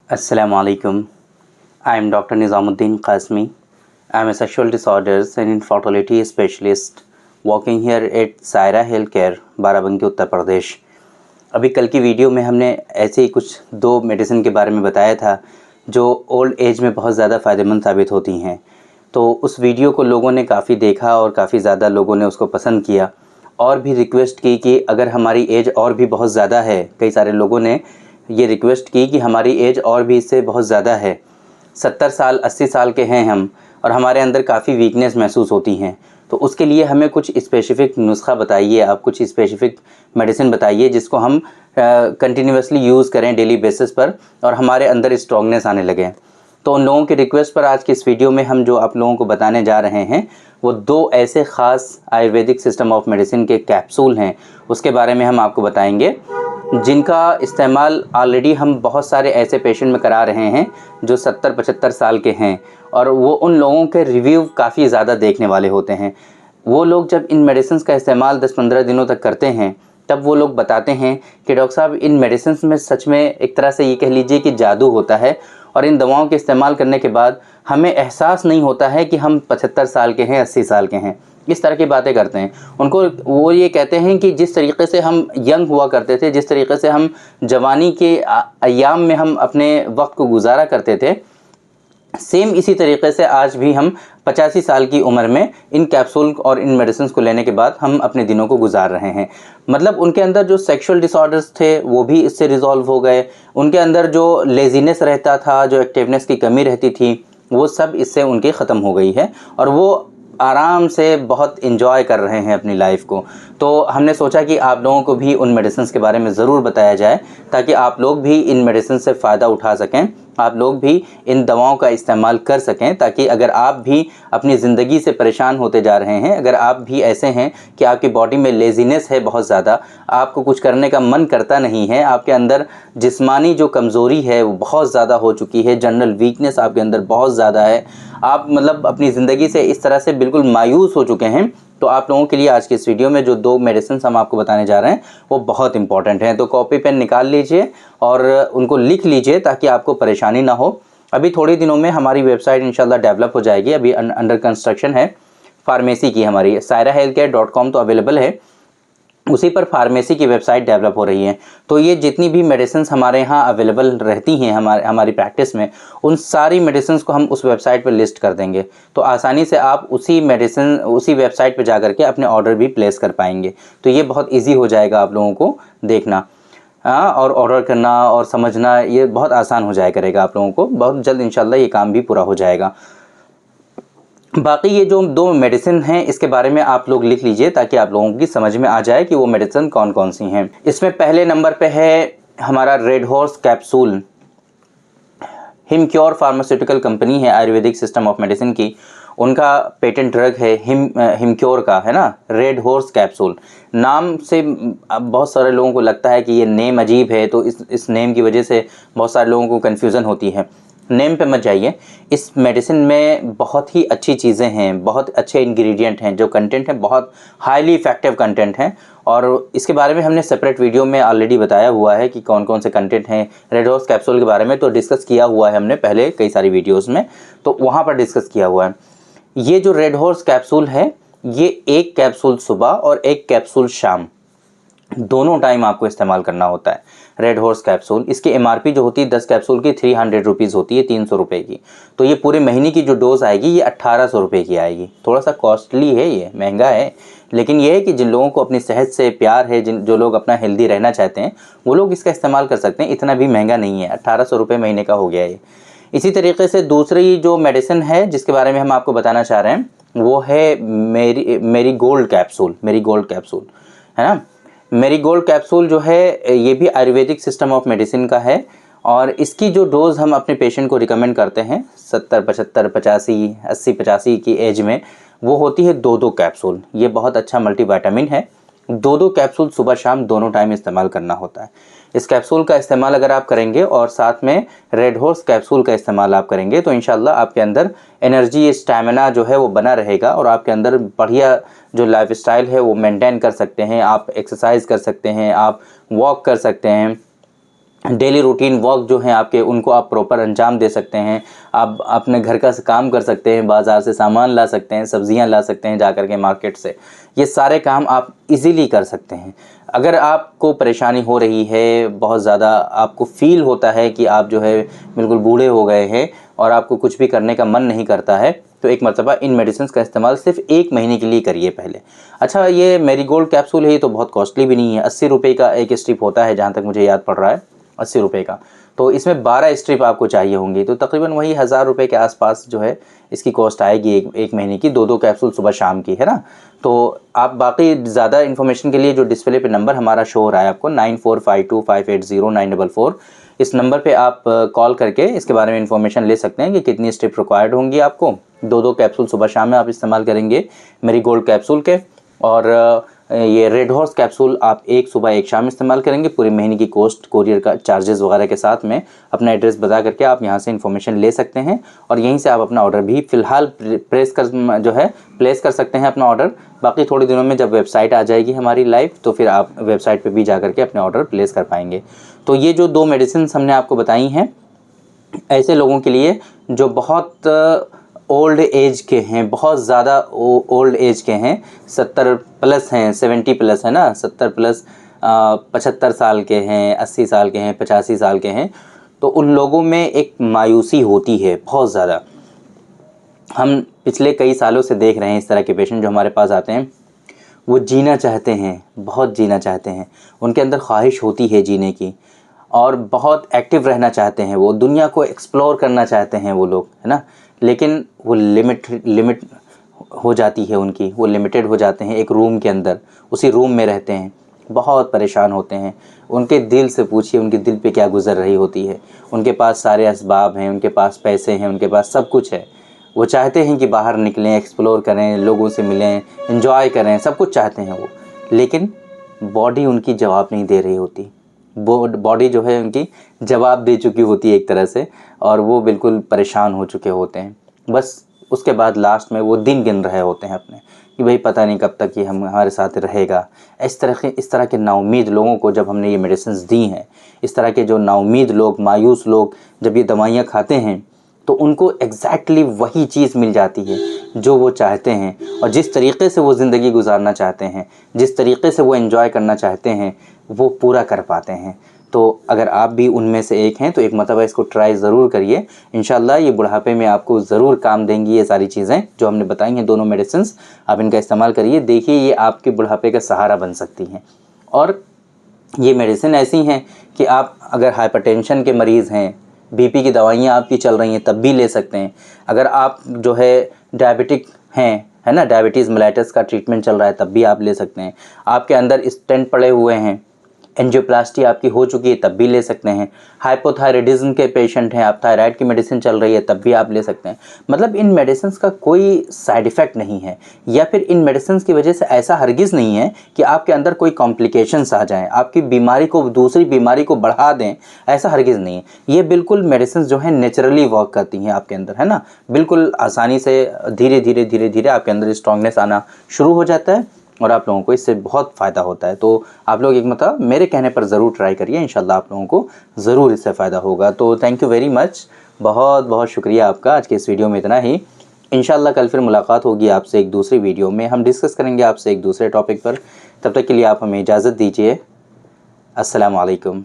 Assalamualaikum. I am Dr. Nizamuddin Qasmi. I am a sexual disorders and infertility specialist working here at Saira health care Barabanki Uttar Pradesh. अभी कल की video में हमने ऐसे ही कुछ दो मेडिसिन के बारे में बताया था जो ओल्ड एज में बहुत ज़्यादा फ़ायदेमंद साबित होती हैं। तो उस वीडियो को लोगों ने काफ़ी देखा और काफ़ी ज़्यादा लोगों ने उसको पसंद किया और भी रिक्वेस्ट की कि अगर हमारी एज और भी बहुत ज़्यादा है, कई सारे लोगों ने ये रिक्वेस्ट की कि हमारी एज और भी इससे बहुत ज़्यादा है, 70 साल 80 साल के हैं हम और हमारे अंदर काफ़ी वीकनेस महसूस होती हैं, तो उसके लिए हमें कुछ स्पेसिफ़िक नुस्खा बताइए, आप कुछ स्पेसिफ़िक मेडिसिन बताइए जिसको हम कंटिन्यूअसली यूज़ करें डेली बेसिस पर और हमारे अंदर स्ट्रॉन्गनेस आने लगे। तो उन लोगों की रिक्वेस्ट पर आज की इस वीडियो में हम जो आप लोगों को बताने जा रहे हैं वो दो ऐसे ख़ास आयुर्वेदिक सिस्टम ऑफ मेडिसिन के कैप्सूल हैं, उसके बारे में हम आपको बताएंगे जिनका इस्तेमाल ऑलरेडी हम बहुत सारे ऐसे पेशेंट में करा रहे हैं जो 70-75 साल के हैं और वो उन लोगों के रिव्यू काफ़ी ज़्यादा देखने वाले होते हैं। वो लोग जब इन मेडिसिन का इस्तेमाल 10-15 दिनों तक करते हैं तब वो लोग बताते हैं कि डॉक्टर साहब इन मेडिसिन में सच में एक तरह से ये कह लीजिए कि जादू होता है और इन दवाओं के इस्तेमाल करने के बाद हमें एहसास नहीं होता है कि हम 75 साल के हैं, 80 साल के हैं। इस तरह की बातें करते हैं। उनको वो ये कहते हैं कि जिस तरीके से हम यंग हुआ करते थे, जिस तरीके से हम जवानी के अयाम में हम अपने वक्त को गुजारा करते थे, सेम इसी तरीके से आज भी हम 85 साल की उम्र में इन कैप्सूल और इन मेडिसिन को लेने के बाद हम अपने दिनों को गुजार रहे हैं। मतलब उनके अंदर जो सेक्सुअल डिसऑर्डर्स थे वो भी इससे रिजॉल्व हो गए, उनके अंदर जो लेजीनेस रहता था, जो एक्टिवनेस की कमी रहती थी, वो सब इससे उनकी ख़त्म हो गई है और वो आराम से बहुत इन्जॉय कर रहे हैं अपनी लाइफ को। तो हमने सोचा कि आप लोगों को भी उन मेडिसिन के बारे में ज़रूर बताया जाए ताकि आप लोग भी इन मेडिसिन से फ़ायदा उठा सकें, आप लोग भी इन दवाओं का इस्तेमाल कर सकें ताकि अगर आप भी अपनी ज़िंदगी से परेशान होते जा रहे हैं, अगर आप भी ऐसे हैं कि आपकी बॉडी में लेज़ीनेस है बहुत ज़्यादा, आपको कुछ करने का मन करता नहीं है, आपके अंदर जिस्मानी जो कमज़ोरी है वो बहुत ज़्यादा हो चुकी है, जनरल वीकनेस आपके अंदर बहुत ज़्यादा है, आप मतलब अपनी ज़िंदगी से इस तरह से बिल्कुल मायूस हो चुके हैं, तो आप लोगों के लिए आज की इस वीडियो में जो दो मेडिसिन हम आपको बताने जा रहे हैं वो बहुत इंपॉर्टेंट हैं। तो कॉपी पेन निकाल लीजिए और उनको लिख लीजिए ताकि आपको परेशानी ना हो। अभी थोड़े दिनों में हमारी वेबसाइट इंशाल्लाह डेवलप हो जाएगी, अभी अंडर कंस्ट्रक्शन है। फार्मेसी की हमारी sairahealthcare.com तो अवेलेबल है, उसी पर फार्मेसी की वेबसाइट डेवलप हो रही है। तो ये जितनी भी मेडिसिन हमारे यहाँ अवेलेबल रहती हैं हमारी प्रैक्टिस में, उन सारी मेडिसिन को हम उस वेबसाइट पर लिस्ट कर देंगे, तो आसानी से आप उसी मेडिसिन उसी वेबसाइट पर जा करके अपने ऑर्डर भी प्लेस कर पाएंगे। तो ये बहुत ईजी हो जाएगा आप लोगों को देखना और ऑर्डर करना और समझना, ये बहुत आसान हो जाया करेगा आप लोगों को। बहुत जल्द इंशाल्लाह ये काम भी पूरा हो जाएगा। बाकी ये जो दो मेडिसिन हैं इसके बारे में आप लोग लिख लीजिए ताकि आप लोगों की समझ में आ जाए कि वो मेडिसिन कौन कौन सी हैं। इसमें पहले नंबर पे है हमारा red horse capsule. Himcure pharmaceutical company है आयुर्वेदिक सिस्टम ऑफ मेडिसिन की, उनका पेटेंट ड्रग है हिमक्योर का, है ना, रेड हॉर्स कैप्सूल। नाम से बहुत सारे लोगों को लगता है कि ये नेम अजीब है, तो इस नेम की वजह से बहुत सारे लोगों को कन्फ्यूज़न होती है। नेम पे मत जाइए, इस मेडिसिन में बहुत ही अच्छी चीज़ें हैं, बहुत अच्छे इंग्रेडिएंट हैं, जो कंटेंट है बहुत हाईली इफ़ेक्टिव कंटेंट हैं और इसके बारे में हमने सेपरेट वीडियो में ऑलरेडी बताया हुआ है कि कौन कौन से कंटेंट हैं। रेड हॉर्स कैप्सूल के बारे में तो डिस्कस किया हुआ है हमने पहले कई सारी वीडियोज़ में, तो वहाँ पर डिस्कस किया हुआ है। ये जो रेड हॉर्स कैप्सूल है, ये एक कैप्सूल सुबह और एक कैप्सूल शाम, दोनों टाइम आपको इस्तेमाल करना होता है। रेड हॉर्स कैप्सूल, इसकी एमआरपी जो होती है 10 कैप्सूल की 300 रुपीज़ होती है, 300 रुपये की। तो ये पूरे महीने की जो डोज आएगी ये 1800 रुपये की आएगी। थोड़ा सा कॉस्टली है, ये महंगा है, लेकिन ये है कि जिन लोगों को अपनी सेहत से प्यार है, जो लोग अपना हेल्दी रहना चाहते हैं, वो लोग इसका इस्तेमाल कर सकते हैं। इतना भी महंगा नहीं है, 1800 रुपये महीने का हो गया है। इसी तरीके से दूसरी जो मेडिसिन है जिसके बारे में हम आपको बताना चाह रहे हैं वो है मेरी गोल्ड कैप्सूल। मेरी गोल्ड कैप्सूल, है ना, मेरी गोल्ड कैप्सूल जो है ये भी आयुर्वेदिक सिस्टम ऑफ मेडिसिन का है और इसकी जो डोज़ हम अपने पेशेंट को रिकमेंड करते हैं 70, 75, 85, 80, 85 की एज में, वो होती है 2-2 कैप्सूल। ये बहुत अच्छा मल्टीविटामिन है। 2-2 कैप्सूल सुबह शाम दोनों टाइम इस्तेमाल करना होता है। इस कैप्सूल का इस्तेमाल अगर आप करेंगे और साथ में रेड हॉर्स कैप्सूल का इस्तेमाल आप करेंगे तो इंशाल्लाह आपके अंदर एनर्जी, स्टैमिना जो है वो बना रहेगा और आपके अंदर बढ़िया जो लाइफस्टाइल है वो मेंटेन कर सकते हैं। आप एक्सरसाइज कर सकते हैं, आप वॉक कर सकते हैं, डेली रूटीन वर्क जो हैं आपके, उनको आप प्रॉपर अंजाम दे सकते हैं। आप अपने घर का काम कर सकते हैं, बाज़ार से सामान ला सकते हैं, सब्जियां ला सकते हैं जा कर के मार्केट से। ये सारे काम आप इजीली कर सकते हैं। अगर आपको परेशानी हो रही है, बहुत ज़्यादा आपको फ़ील होता है कि आप जो है बिल्कुल बूढ़े हो गए हैं और आपको कुछ भी करने का मन नहीं करता है, तो एक मरतबा इन मेडिसिन का इस्तेमाल सिर्फ 1 महीने के लिए करिए पहले। अच्छा, ये मैरीगोल्ड कैप्सूल है, ये तो बहुत कॉस्टली भी नहीं है। 80 रुपये का एक स्ट्रिप होता है, जहाँ तक मुझे याद पड़ रहा है, 80 रुपये का। तो इसमें 12 स्ट्रिप आपको चाहिए होंगी, तो तकरीबन वही 1000 रुपये के आसपास जो है इसकी कॉस्ट आएगी एक महीने की, 2 कैप्सूल सुबह शाम की, है ना। तो आप बाकी ज़्यादा इन्फॉर्मेशन के लिए जो डिस्प्ले पे नंबर हमारा शो हो रहा है आपको 9452580944, इस नंबर पे आप कॉल करके इसके बारे में इन्फॉर्मेशन ले सकते हैं कि कितनी स्ट्रिप रिक्वायर्ड होंगी आपको। 2 कैप्सूल सुबह शाम में आप इस्तेमाल करेंगे मैरीगोल्ड कैप्सूल के, और ये रेड हॉर्स कैप्सूल आप 1 सुबह 1 शाम इस्तेमाल करेंगे। पूरे महीने की कॉस्ट कोरियर का चार्जेस वगैरह के साथ में अपना एड्रेस बता करके आप यहाँ से इन्फॉर्मेशन ले सकते हैं, और यहीं से आप अपना ऑर्डर भी फ़िलहाल प्लेस कर सकते हैं अपना ऑर्डर। बाकी थोड़े दिनों में जब वेबसाइट आ जाएगी हमारी लाइव, तो फिर आप वेबसाइट पर भी जा करके अपने ऑर्डर प्लेस कर पाएंगे। तो ये जो 2 मेडिसिन हमने आपको बताई हैं, ऐसे लोगों के लिए जो बहुत ओल्ड एज के हैं, बहुत ज़्यादा ओल्ड एज के हैं, 70 प्लस हैं, 70 प्लस है ना, 70 प्लस 75 साल के हैं, 80 साल के हैं, 85 साल के हैं, तो उन लोगों में एक मायूसी होती है बहुत ज़्यादा। हम पिछले कई सालों से देख रहे हैं इस तरह के पेशेंट जो हमारे पास आते हैं, वो जीना चाहते हैं, बहुत जीना चाहते हैं, उनके अंदर ख्वाहिश होती है जीने की, और बहुत एक्टिव रहना चाहते हैं, वो दुनिया को एक्सप्लोर करना चाहते हैं वो लोग, है ना। लेकिन वो लिमिट हो जाती है उनकी, वो लिमिटेड हो जाते हैं एक रूम के अंदर, उसी रूम में रहते हैं, बहुत परेशान होते हैं। उनके दिल से पूछिए उनके दिल पे क्या गुज़र रही होती है। उनके पास सारे असबाब हैं, उनके पास पैसे हैं, उनके पास सब कुछ है, वो चाहते हैं कि बाहर निकलें, एक्सप्लोर करें, लोगों से मिलें, एंजॉय करें, सब कुछ चाहते हैं वो, लेकिन बॉडी उनकी जवाब नहीं दे रही होती। बॉडी जो है उनकी जवाब दे चुकी होती है एक तरह से, और वो बिल्कुल परेशान हो चुके होते हैं। बस उसके बाद लास्ट में वो दिन गिन रहे होते हैं अपने, कि भाई पता नहीं कब तक ये हमारे साथ रहेगा। इस तरह के नाउम्मीद लोगों को जब हमने ये मेडिसिन दी हैं, इस तरह के जो नाउम्मीद लोग, मायूस लोग जब ये दवाइयाँ खाते हैं, तो उनको एग्जैक्टली वही चीज़ मिल जाती है जो वो चाहते हैं, और जिस तरीक़े से वो ज़िंदगी गुजारना चाहते हैं, जिस तरीक़े से वो एंजॉय करना चाहते हैं, वो पूरा कर पाते हैं। तो अगर आप भी उनमें से एक हैं, तो एक मरतबा इसको ट्राई ज़रूर करिए। इंशाल्लाह ये बुढ़ापे में आपको ज़रूर काम देंगी। ये सारी चीज़ें जो हमने बताई हैं, दोनों मेडिसिन्स, आप इनका इस्तेमाल करिए, देखिए ये आपके बुढ़ापे का सहारा बन सकती हैं। और ये मेडिसिन ऐसी हैं कि आप अगर हाइपरटेंशन के मरीज़ हैं, बीपी की दवाइयाँ आपकी चल रही हैं, तब भी ले सकते हैं। अगर आप जो है डायबिटिक हैं, है ना, डायबिटीज़ मेलाइटस का ट्रीटमेंट चल रहा है, तब भी आप ले सकते हैं। आपके अंदर स्टेंट पड़े हुए हैं, एंजियोप्लास्टी आपकी हो चुकी है, तब भी ले सकते हैं। हाइपोथायराइडिज्म के पेशेंट हैं, आप थायराइड की मेडिसिन चल रही है, तब भी आप ले सकते हैं। मतलब इन मेडिसिन का कोई साइड इफ़ेक्ट नहीं है, या फिर इन मेडिसिन की वजह से ऐसा हरगिज़ नहीं है कि आपके अंदर कोई कॉम्प्लिकेशंस आ जाएं, आपकी बीमारी को, दूसरी बीमारी को बढ़ा दें, ऐसा हरगिज़ नहीं है। ये बिल्कुल मेडिसिन जो है नेचुरली वर्क करती हैं आपके अंदर, है ना। बिल्कुल आसानी से धीरे धीरे आपके अंदर स्ट्रॉन्गनेस आना शुरू हो जाता है, और आप लोगों को इससे बहुत फ़ायदा होता है। तो आप लोग एक मतलब मेरे कहने पर ज़रूर ट्राई करिए, इंशाल्लाह आप लोगों को ज़रूर इससे फ़ायदा होगा। तो थैंक यू वेरी मच, बहुत बहुत शुक्रिया आपका। आज के इस वीडियो में इतना ही। इंशाल्लाह कल फिर मुलाकात होगी आपसे एक दूसरी वीडियो में, हम डिस्कस करेंगे आपसे एक दूसरे टॉपिक पर। तब तक के लिए आप हमें इजाज़त दीजिए। अस्सलाम वालेकुम।